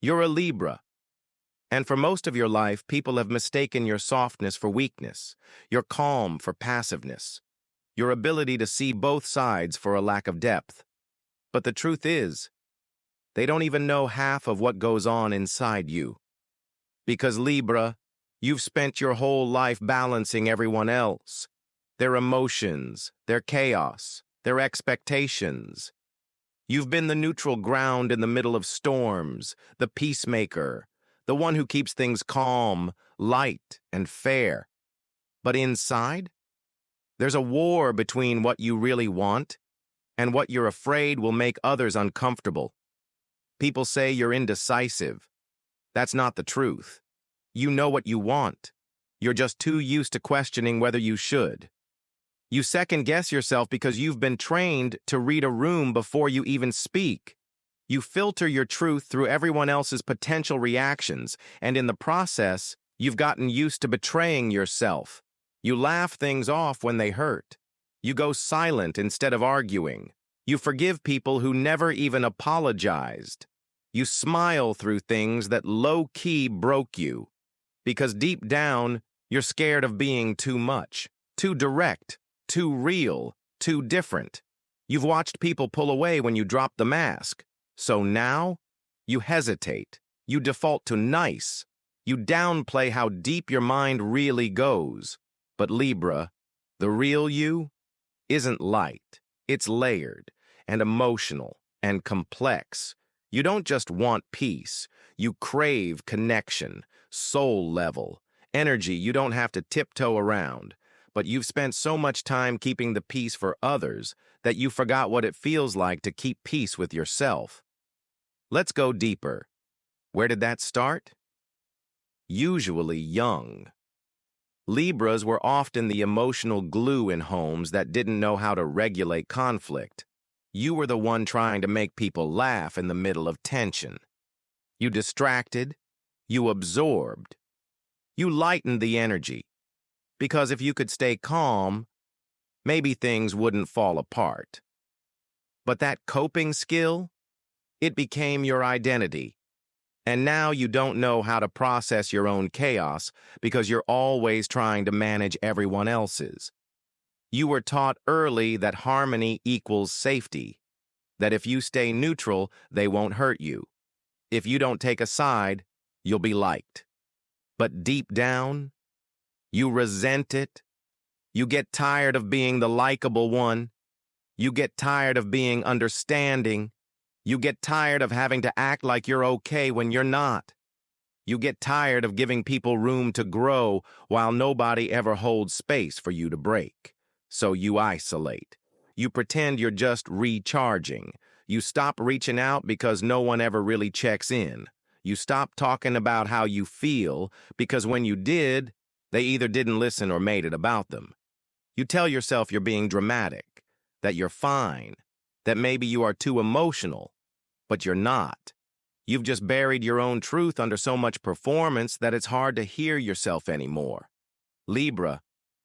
You're a Libra, and for most of your life, people have mistaken your softness for weakness, your calm for passiveness, your ability to see both sides for a lack of depth. But the truth is, they don't even know half of what goes on inside you. Because Libra, you've spent your whole life balancing everyone else, their emotions, their chaos, their expectations. You've been the neutral ground in the middle of storms, the peacemaker, the one who keeps things calm, light, and fair. But inside, there's a war between what you really want and what you're afraid will make others uncomfortable. People say you're indecisive. That's not the truth. You know what you want. You're just too used to questioning whether you should. You second-guess yourself because you've been trained to read a room before you even speak. You filter your truth through everyone else's potential reactions, and in the process, you've gotten used to betraying yourself. You laugh things off when they hurt. You go silent instead of arguing. You forgive people who never even apologized. You smile through things that low-key broke you. Because deep down, you're scared of being too much, too direct, too real, too different. You've watched people pull away when you drop the mask. So now, you hesitate. You default to nice. You downplay how deep your mind really goes. But Libra, the real you, isn't light. It's layered and emotional and complex. You don't just want peace. You crave connection, soul level, energy you don't have to tiptoe around. But you've spent so much time keeping the peace for others that you forgot what it feels like to keep peace with yourself. Let's go deeper. Where did that start? Usually young. Libras were often the emotional glue in homes that didn't know how to regulate conflict. You were the one trying to make people laugh in the middle of tension. You distracted, you absorbed, you lightened the energy. Because if you could stay calm, maybe things wouldn't fall apart. But that coping skill, it became your identity. And now you don't know how to process your own chaos because you're always trying to manage everyone else's. You were taught early that harmony equals safety, that if you stay neutral, they won't hurt you. If you don't take a side, you'll be liked. But deep down, you resent it. You get tired of being the likable one. You get tired of being understanding. You get tired of having to act like you're okay when you're not. You get tired of giving people room to grow while nobody ever holds space for you to break. So you isolate. You pretend you're just recharging. You stop reaching out because no one ever really checks in. You stop talking about how you feel because when you did, they either didn't listen or made it about them. You tell yourself you're being dramatic, that you're fine, that maybe you are too emotional, but you're not. You've just buried your own truth under so much performance that it's hard to hear yourself anymore. Libra,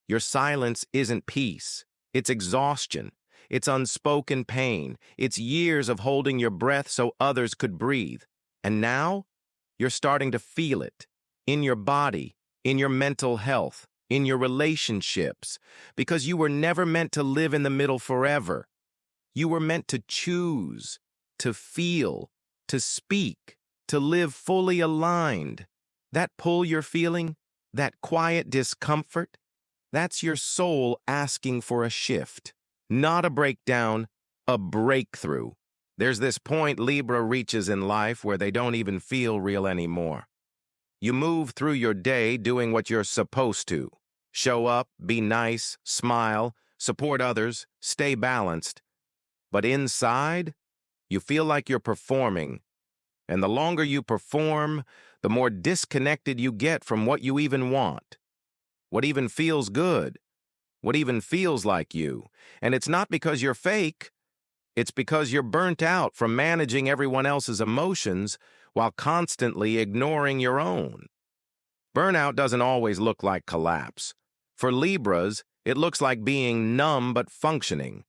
your silence isn't peace. It's exhaustion. It's unspoken pain. It's years of holding your breath so others could breathe. And now, you're starting to feel it. In your body, in your mental health, in your relationships. Because you were never meant to live in the middle forever. You were meant to choose, to feel, to speak, to live fully aligned. That pull you're feeling, that quiet discomfort, that's your soul asking for a shift. Not a breakdown, a breakthrough. There's this point Libra reaches in life where they don't even feel real anymore. You move through your day doing what you're supposed to. Show up, be nice, smile, support others, stay balanced. But inside, you feel like you're performing. And the longer you perform, the more disconnected you get from what you even want. What even feels good. What even feels like you. And it's not because you're fake. It's because you're burnt out from managing everyone else's emotions while constantly ignoring your own. Burnout doesn't always look like collapse. For Libras, it looks like being numb but functioning.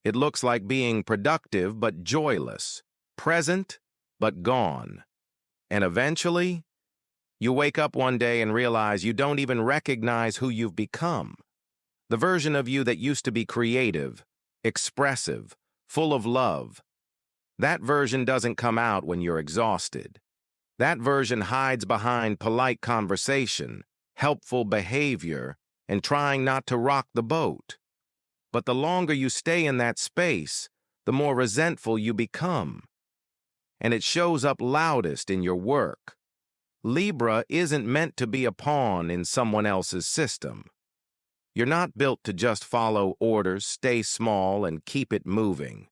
It looks like being productive but joyless, present but gone. And eventually, you wake up one day and realize you don't even recognize who you've become. The version of you that used to be creative, expressive, full of love, that version doesn't come out when you're exhausted. That version hides behind polite conversation, helpful behavior, and trying not to rock the boat. But the longer you stay in that space, the more resentful you become. And it shows up loudest in your work. Libra isn't meant to be a pawn in someone else's system. You're not built to just follow orders, stay small, and keep it moving.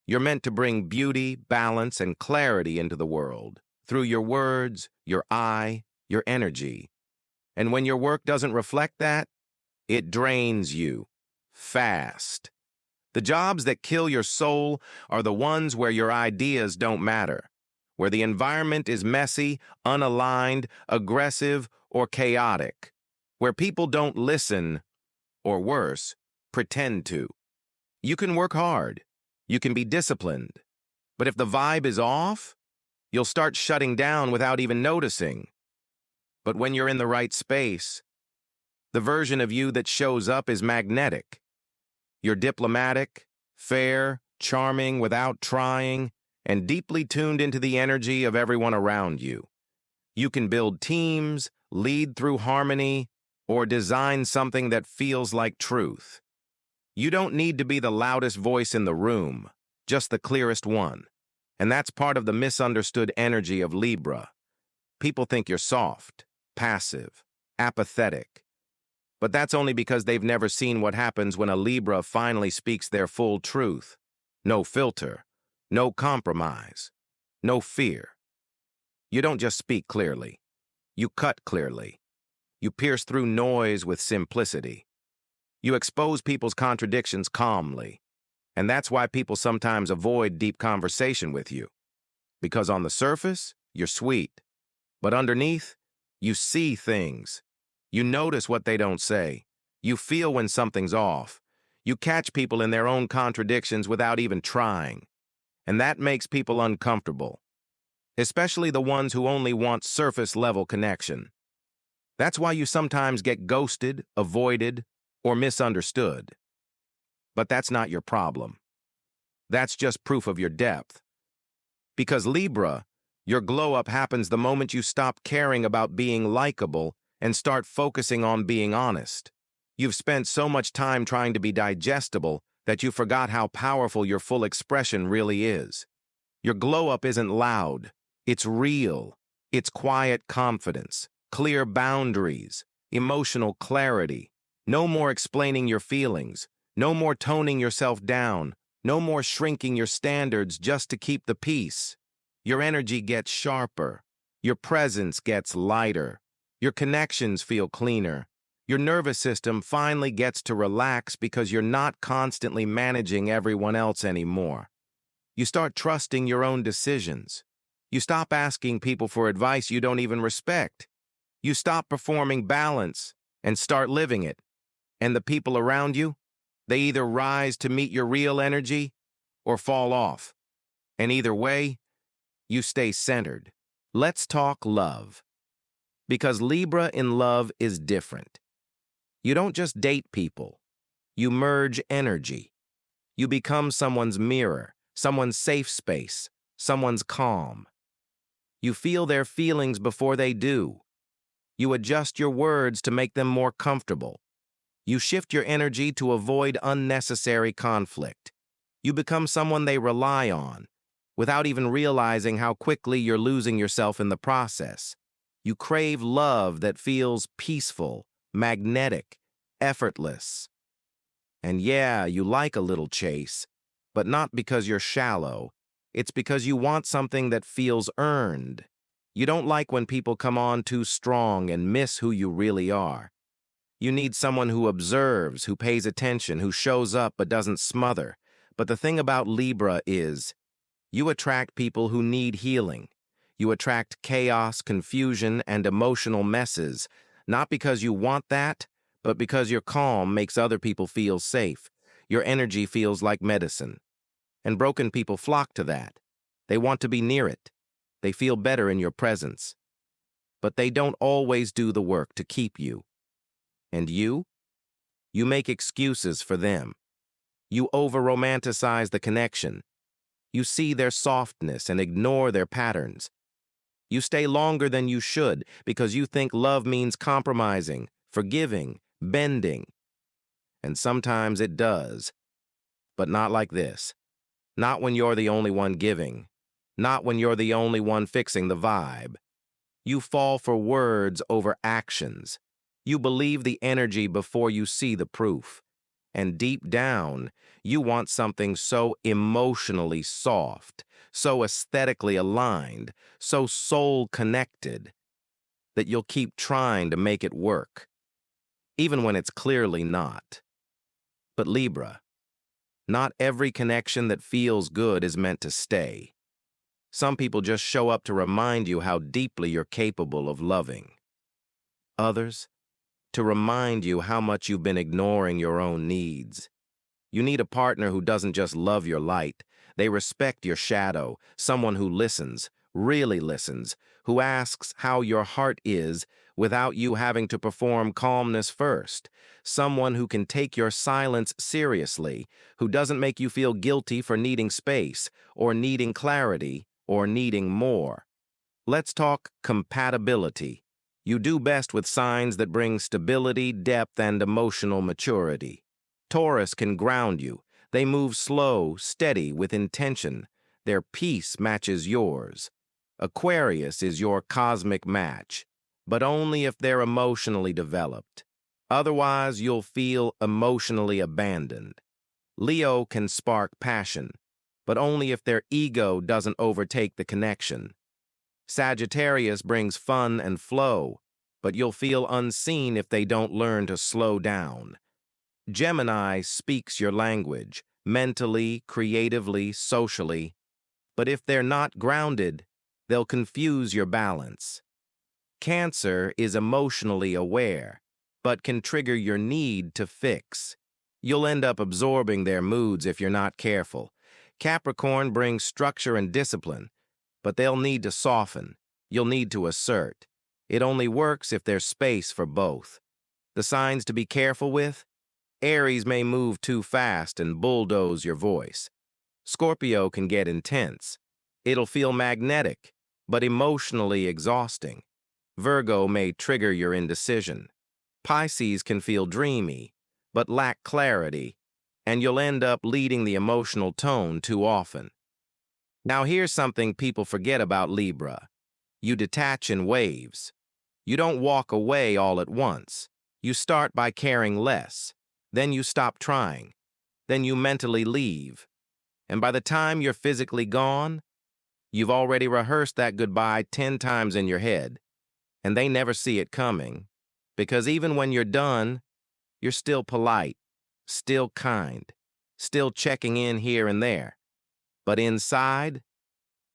You're meant to bring beauty, balance, and clarity into the world through your words, your eye, your energy. And when your work doesn't reflect that, it drains you fast. The jobs that kill your soul are the ones where your ideas don't matter, where the environment is messy, unaligned, aggressive, or chaotic, where people don't listen, or worse, pretend to. You can work hard, you can be disciplined, but if the vibe is off, you'll start shutting down without even noticing. But when you're in the right space, the version of you that shows up is magnetic. You're diplomatic, fair, charming without trying, and deeply tuned into the energy of everyone around you. You can build teams, lead through harmony, or design something that feels like truth. You don't need to be the loudest voice in the room, just the clearest one. And that's part of the misunderstood energy of Libra. People think you're soft, passive, apathetic. But that's only because they've never seen what happens when a Libra finally speaks their full truth. No filter, no compromise, no fear. You don't just speak clearly. You cut clearly. You pierce through noise with simplicity. You expose people's contradictions calmly. And that's why people sometimes avoid deep conversation with you. Because on the surface, you're sweet. But underneath, you see things. You notice what they don't say. You feel when something's off. You catch people in their own contradictions without even trying. And that makes people uncomfortable, especially the ones who only want surface-level connection. That's why you sometimes get ghosted, avoided, or misunderstood. But that's not your problem. That's just proof of your depth. Because Libra, your glow-up happens the moment you stop caring about being likable and start focusing on being honest. You've spent so much time trying to be digestible that you forgot how powerful your full expression really is. Your glow-up isn't loud. It's real. It's quiet confidence, clear boundaries, emotional clarity. No more explaining your feelings. No more toning yourself down. No more shrinking your standards just to keep the peace. Your energy gets sharper. Your presence gets lighter. Your connections feel cleaner. Your nervous system finally gets to relax because you're not constantly managing everyone else anymore. You start trusting your own decisions. You stop asking people for advice you don't even respect. You stop performing balance and start living it. And the people around you, they either rise to meet your real energy or fall off. And either way, you stay centered. Let's talk love. Because Libra in love is different. You don't just date people. You merge energy. You become someone's mirror, someone's safe space, someone's calm. You feel their feelings before they do. You adjust your words to make them more comfortable. You shift your energy to avoid unnecessary conflict. You become someone they rely on, without even realizing how quickly you're losing yourself in the process. You crave love that feels peaceful, magnetic, effortless. And yeah, you like a little chase, but not because you're shallow. It's because you want something that feels earned. You don't like when people come on too strong and miss who you really are. You need someone who observes, who pays attention, who shows up but doesn't smother. But the thing about Libra is, you attract people who need healing. You attract chaos, confusion, and emotional messes, not because you want that, but because your calm makes other people feel safe. Your energy feels like medicine. And broken people flock to that. They want to be near it. They feel better in your presence. But they don't always do the work to keep you. And you? You make excuses for them. You over-romanticize the connection. You see their softness and ignore their patterns. You stay longer than you should because you think love means compromising, forgiving, bending. And sometimes it does. But not like this. Not when you're the only one giving. Not when you're the only one fixing the vibe. You fall for words over actions. You believe the energy before you see the proof. And deep down, you want something so emotionally soft, so aesthetically aligned, so soul-connected, that you'll keep trying to make it work, even when it's clearly not. But Libra, not every connection that feels good is meant to stay. Some people just show up to remind you how deeply you're capable of loving. Others, to remind you how much you've been ignoring your own needs. You need a partner who doesn't just love your light. They respect your shadow, someone who listens, really listens, who asks how your heart is without you having to perform calmness first, someone who can take your silence seriously, who doesn't make you feel guilty for needing space, or needing clarity, or needing more. Let's talk compatibility. You do best with signs that bring stability, depth, and emotional maturity. Taurus can ground you. They move slow, steady, with intention. Their peace matches yours. Aquarius is your cosmic match, but only if they're emotionally developed. Otherwise, you'll feel emotionally abandoned. Leo can spark passion, but only if their ego doesn't overtake the connection. Sagittarius brings fun and flow, but you'll feel unseen if they don't learn to slow down. Gemini speaks your language, mentally, creatively, socially, but if they're not grounded, they'll confuse your balance. Cancer is emotionally aware, but can trigger your need to fix. You'll end up absorbing their moods if you're not careful. Capricorn brings structure and discipline, but they'll need to soften. You'll need to assert. It only works if there's space for both. The signs to be careful with? Aries may move too fast and bulldoze your voice. Scorpio can get intense. It'll feel magnetic, but emotionally exhausting. Virgo may trigger your indecision. Pisces can feel dreamy, but lack clarity, and you'll end up leading the emotional tone too often. Now here's something people forget about Libra. You detach in waves. You don't walk away all at once. You start by caring less. Then you stop trying. Then you mentally leave. And by the time you're physically gone, you've already rehearsed that goodbye 10 times in your head. And they never see it coming. Because even when you're done, you're still polite, still kind, still checking in here and there. But inside,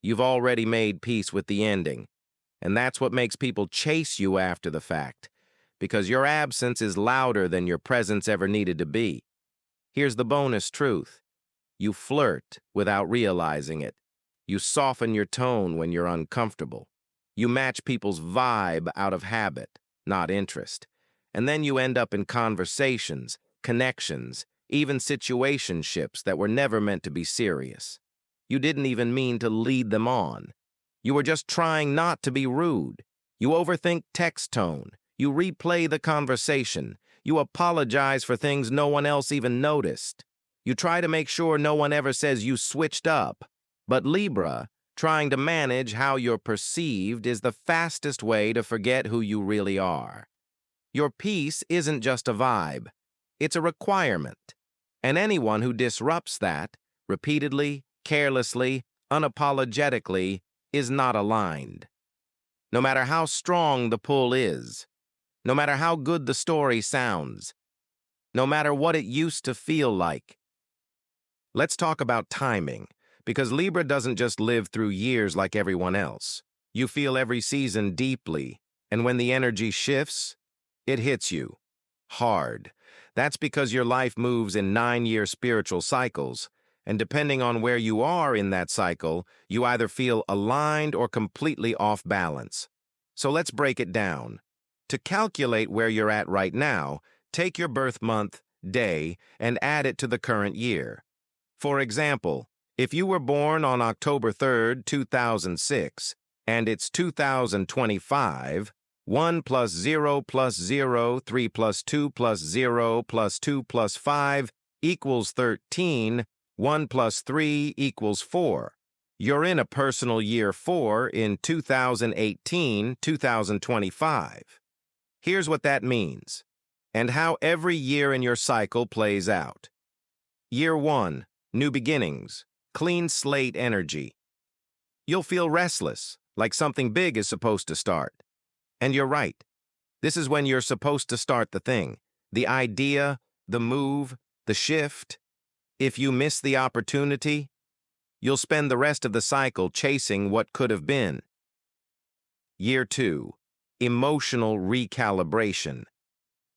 you've already made peace with the ending. And that's what makes people chase you after the fact, because your absence is louder than your presence ever needed to be. Here's the bonus truth. You flirt without realizing it. You soften your tone when you're uncomfortable. You match people's vibe out of habit, not interest. And then you end up in conversations, connections, even situationships that were never meant to be serious. You didn't even mean to lead them on. You were just trying not to be rude. You overthink text tone. You replay the conversation. You apologize for things no one else even noticed. You try to make sure no one ever says you switched up. But Libra, trying to manage how you're perceived is the fastest way to forget who you really are. Your peace isn't just a vibe. It's a requirement. And anyone who disrupts that, repeatedly, carelessly, unapologetically, is not aligned. No matter how strong the pull is, no matter how good the story sounds, no matter what it used to feel like. Let's talk about timing, because Libra doesn't just live through years like everyone else. You feel every season deeply, and when the energy shifts, it hits you hard. That's because your life moves in 9-year spiritual cycles, and depending on where you are in that cycle, you either feel aligned or completely off balance. So let's break it down. To calculate where you're at right now, take your birth month, day, and add it to the current year. For example, if you were born on October 3rd, 2006, and it's 2025, 1 plus 0 plus 0, 3 plus 2 plus 0 plus 2 plus 5 equals 13, 1 plus 3 equals 4. You're in a personal year 4 in 2018-2025. Here's what that means, and how every year in your cycle plays out. Year 1, new beginnings, clean slate energy. You'll feel restless, like something big is supposed to start. And you're right. This is when you're supposed to start the thing, the idea, the move, the shift. If you miss the opportunity, you'll spend the rest of the cycle chasing what could have been. Year 2, emotional recalibration.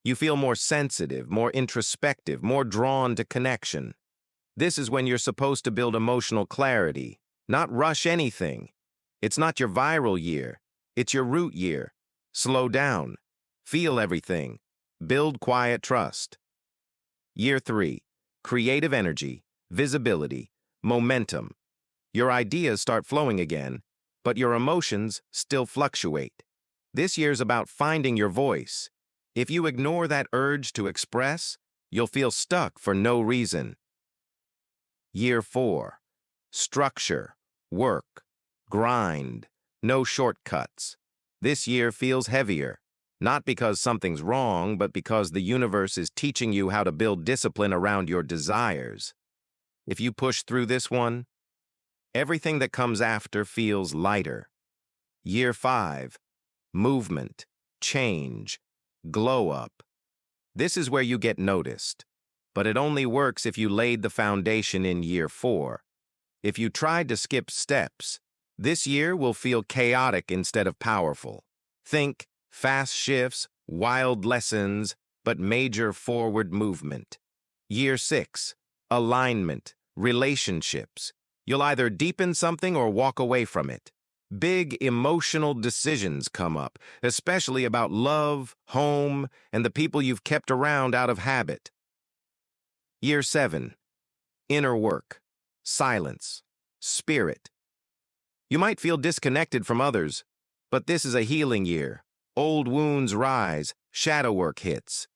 You feel more sensitive, more introspective, more drawn to connection. This is when you're supposed to build emotional clarity, not rush anything. It's not your viral year, it's your root year. Slow down, feel everything, build quiet trust. Year 3, creative energy, visibility, momentum. Your ideas start flowing again, but your emotions still fluctuate. This year's about finding your voice. If you ignore that urge to express, you'll feel stuck for no reason. Year 4, structure, work, grind, no shortcuts. This year feels heavier, not because something's wrong, but because the universe is teaching you how to build discipline around your desires. If you push through this one, everything that comes after feels lighter. Year 5, movement, change, glow up. This is where you get noticed, but it only works if you laid the foundation in year 4. If you tried to skip steps, this year will feel chaotic instead of powerful. Think fast shifts, wild lessons, but major forward movement. Year 6, alignment, relationships. You'll either deepen something or walk away from it. Big emotional decisions come up, especially about love, home, and the people you've kept around out of habit. Year 7, inner work, silence, spirit. You might feel disconnected from others, but this is a healing year. Old wounds rise, shadow work hits.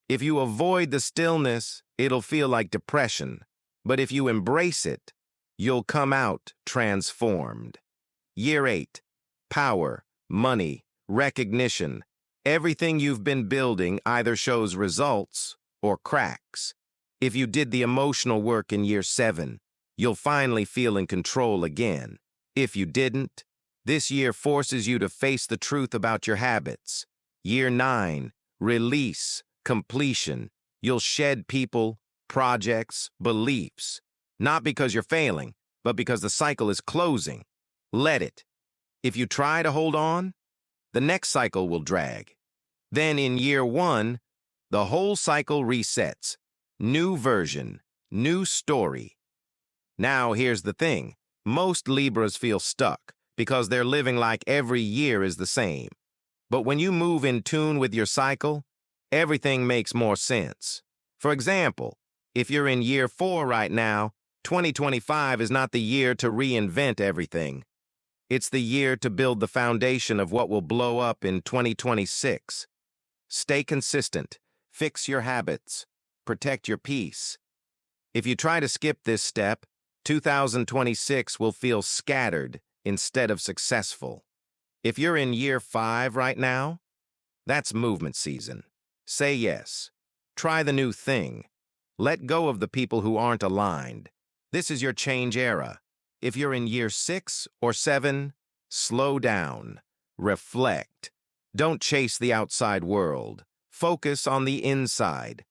If you avoid the stillness, it'll feel like depression. But if you embrace it, you'll come out transformed. Year 8, power, money, recognition. Everything you've been building either shows results or cracks. If you did the emotional work in year 7, you'll finally feel in control again. If you didn't, this year forces you to face the truth about your habits. Year 9, release, completion. You'll shed people, projects, beliefs. Not because you're failing, but because the cycle is closing. Let it. If you try to hold on, the next cycle will drag. Then in year 1, the whole cycle resets. New version, new story. Now here's the thing. Most Libras feel stuck because they're living like every year is the same. But when you move in tune with your cycle, everything makes more sense. For example, if you're in year 4 right now, 2025 is not the year to reinvent everything. It's the year to build the foundation of what will blow up in 2026. Stay consistent, fix your habits, protect your peace. If you try to skip this step, 2026 will feel scattered instead of successful. If you're in year 5 right now, that's movement season. Say yes. Try the new thing. Let go of the people who aren't aligned. This is your change era. If you're in year 6 or 7, slow down. Reflect. Don't chase the outside world. Focus on the inside.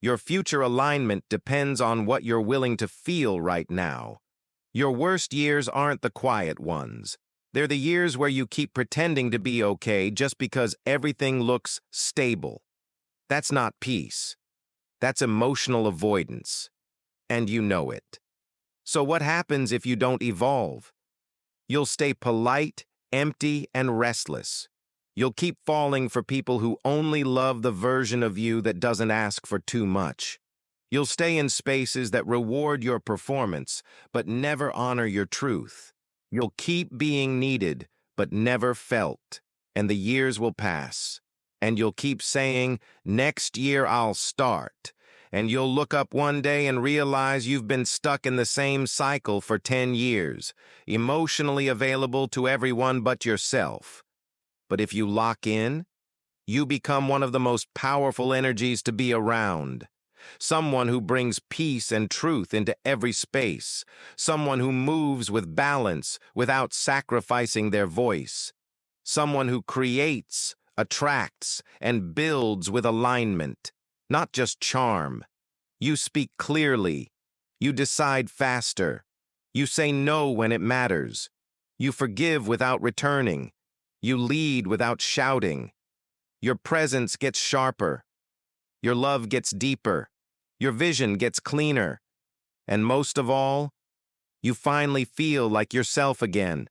Your future alignment depends on what you're willing to feel right now. Your worst years aren't the quiet ones. They're the years where you keep pretending to be okay just because everything looks stable. That's not peace. That's emotional avoidance. And you know it. So what happens if you don't evolve? You'll stay polite, empty, and restless. You'll keep falling for people who only love the version of you that doesn't ask for too much. You'll stay in spaces that reward your performance, but never honor your truth. You'll keep being needed, but never felt. And the years will pass. And you'll keep saying, "Next year I'll start." And you'll look up one day and realize you've been stuck in the same cycle for 10 years, emotionally available to everyone but yourself. But if you lock in, you become one of the most powerful energies to be around. Someone who brings peace and truth into every space. Someone who moves with balance without sacrificing their voice. Someone who creates, attracts, and builds with alignment, not just charm. You speak clearly. You decide faster. You say no when it matters. You forgive without returning. You lead without shouting. Your presence gets sharper. Your love gets deeper. Your vision gets cleaner. And most of all, you finally feel like yourself again.